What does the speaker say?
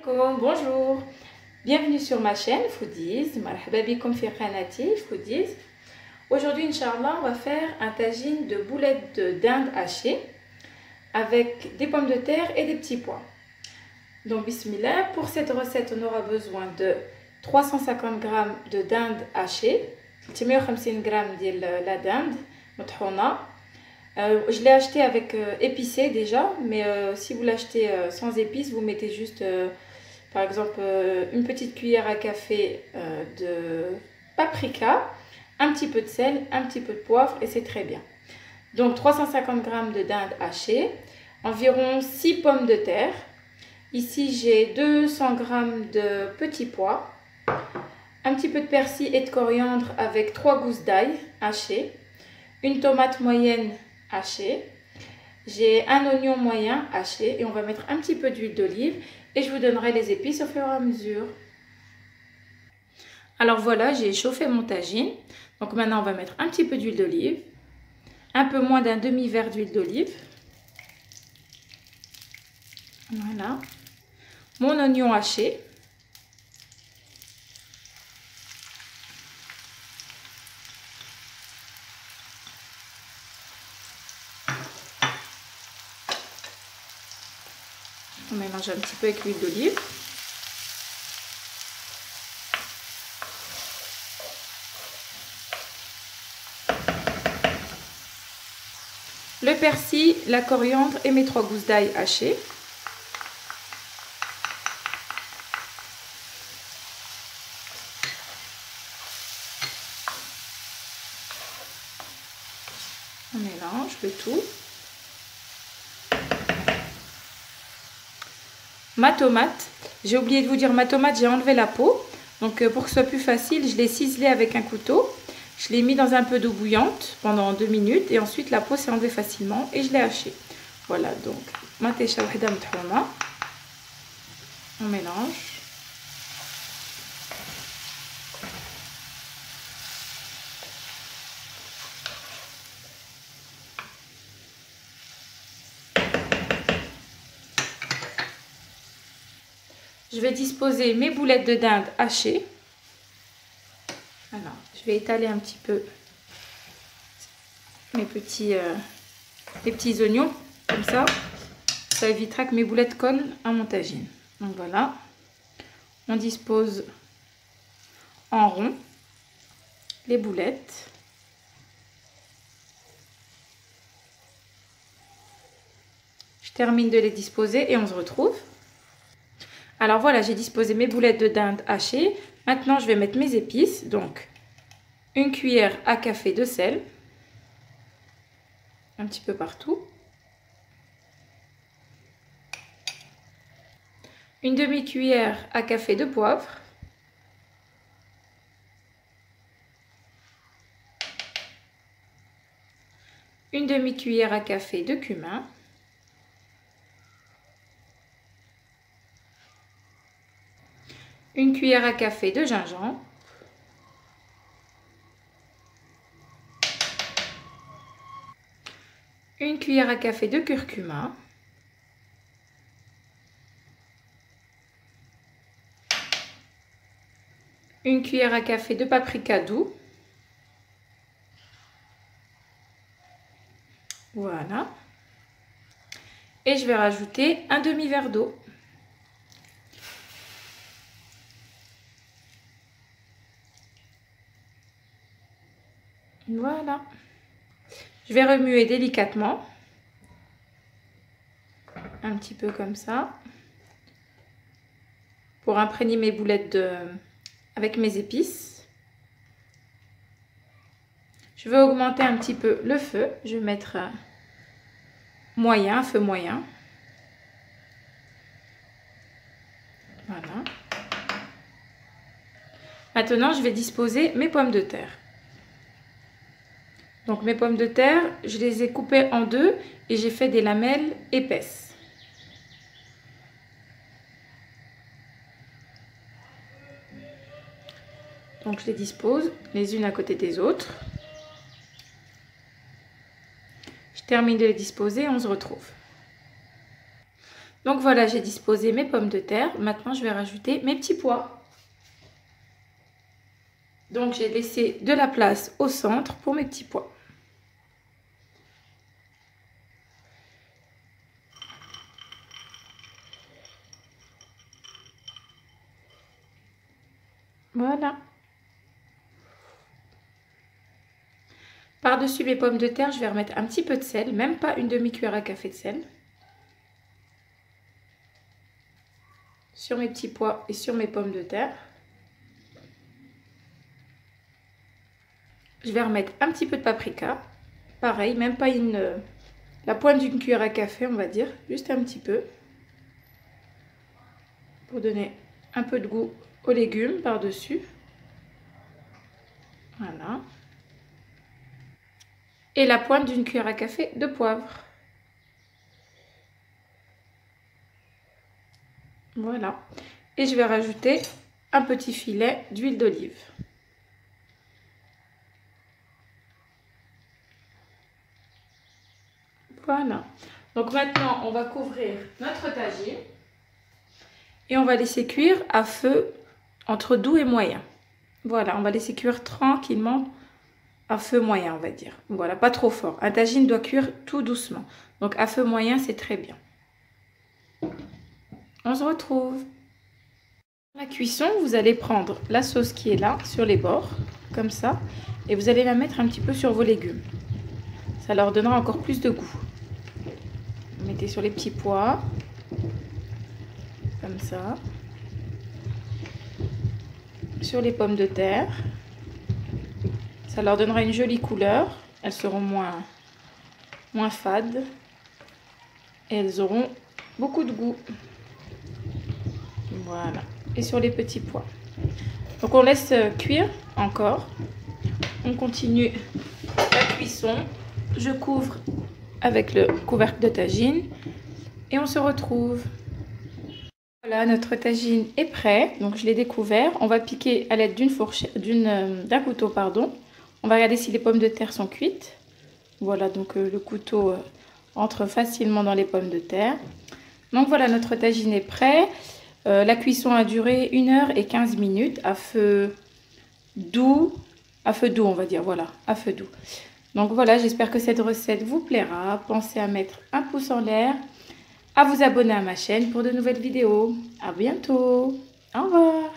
Bonjour, bienvenue sur ma chaîne Foodies. Marhaba bikoum fi qanati Foodies. Aujourd'hui, Inch'Allah, on va faire un tagine de boulettes de dinde hachées avec des pommes de terre et des petits pois. Donc, bismillah, pour cette recette, on aura besoin de 350 g de dinde hachée, 150 g de la dinde, je l'ai acheté avec épicé déjà, mais si vous l'achetez sans épices, vous mettez juste par exemple une petite cuillère à café de paprika, un petit peu de sel, un petit peu de poivre et c'est très bien. Donc 350 g de dinde hachée, environ 6 pommes de terre. Ici j'ai 200 g de petits pois, un petit peu de persil et de coriandre avec 3 gousses d'ail hachées, une tomate moyenne hachée, j'ai un oignon moyen haché et on va mettre un petit peu d'huile d'olive et je vous donnerai les épices au fur et à mesure. Alors voilà, j'ai chauffé mon tagine. Donc maintenant on va mettre un petit peu d'huile d'olive, un peu moins d'un demi-verre d'huile d'olive. Voilà. Mon oignon haché. On mélange un petit peu avec l'huile d'olive. Le persil, la coriandre et mes 3 gousses d'ail hachées. On mélange le tout. Ma tomate, j'ai oublié de vous dire, ma tomate, j'ai enlevé la peau. Donc pour que ce soit plus facile, je l'ai ciselée avec un couteau. Je l'ai mis dans un peu d'eau bouillante pendant 2 minutes et ensuite la peau s'est enlevée facilement et je l'ai hachée. Voilà, donc on mélange. Je vais disposer mes boulettes de dinde hachées. Alors, je vais étaler un petit peu mes petits oignons, comme ça. Ça évitera que mes boulettes collent à mon tagine. Donc voilà, on dispose en rond les boulettes. Je termine de les disposer et on se retrouve. Alors voilà, j'ai disposé mes boulettes de dinde hachées. Maintenant, je vais mettre mes épices. Donc, une cuillère à café de sel. Un petit peu partout. Une demi-cuillère à café de poivre. Une demi-cuillère à café de cumin. Une cuillère à café de gingembre. Une cuillère à café de curcuma. Une cuillère à café de paprika doux. Voilà. Et je vais rajouter un demi-verre d'eau. Voilà. Je vais remuer délicatement. Un petit peu comme ça. Pour imprégner mes boulettes avec mes épices. Je vais augmenter un petit peu le feu. Je vais mettre moyen, feu moyen. Voilà. Maintenant, je vais disposer mes pommes de terre. Donc mes pommes de terre, je les ai coupées en deux et j'ai fait des lamelles épaisses. Donc je les dispose les unes à côté des autres. Je termine de les disposer et on se retrouve. Donc voilà, j'ai disposé mes pommes de terre. Maintenant, je vais rajouter mes petits pois. Donc j'ai laissé de la place au centre pour mes petits pois. Voilà. Par-dessus mes pommes de terre, je vais remettre un petit peu de sel, même pas une demi-cuillère à café de sel. Sur mes petits pois et sur mes pommes de terre. Je vais remettre un petit peu de paprika. Pareil, même pas la pointe d'une cuillère à café, on va dire. Juste un petit peu. Pour donner un peu de goût aux légumes par-dessus. Voilà. Et la pointe d'une cuillère à café de poivre. Voilà. Et je vais rajouter un petit filet d'huile d'olive. Voilà. Donc maintenant, on va couvrir notre tagine. Et on va laisser cuire à feu entre doux et moyen. Voilà, on va laisser cuire tranquillement à feu moyen, on va dire. Voilà, pas trop fort. Un tagine doit cuire tout doucement. Donc à feu moyen, c'est très bien. On se retrouve. Pour la cuisson, vous allez prendre la sauce qui est là, sur les bords, comme ça. Et vous allez la mettre un petit peu sur vos légumes. Ça leur donnera encore plus de goût. Vous mettez sur les petits pois. Comme ça. Sur les pommes de terre. Ça leur donnera une jolie couleur. Elles seront moins fades. Et elles auront beaucoup de goût. Voilà. Et sur les petits pois. Donc on laisse cuire encore. On continue la cuisson. Je couvre avec le couvercle de tagine. Et on se retrouve. Voilà, notre tagine est prêt. Donc je l'ai découvert. On va piquer à l'aide d'un couteau, pardon. On va regarder si les pommes de terre sont cuites. Voilà, donc le couteau entre facilement dans les pommes de terre. Donc voilà, notre tagine est prêt. La cuisson a duré 1h15 à feu doux. À feu doux, on va dire. Voilà, à feu doux. Donc voilà, j'espère que cette recette vous plaira. Pensez à mettre un pouce en l'air, à vous abonner à ma chaîne pour de nouvelles vidéos. À bientôt. Au revoir.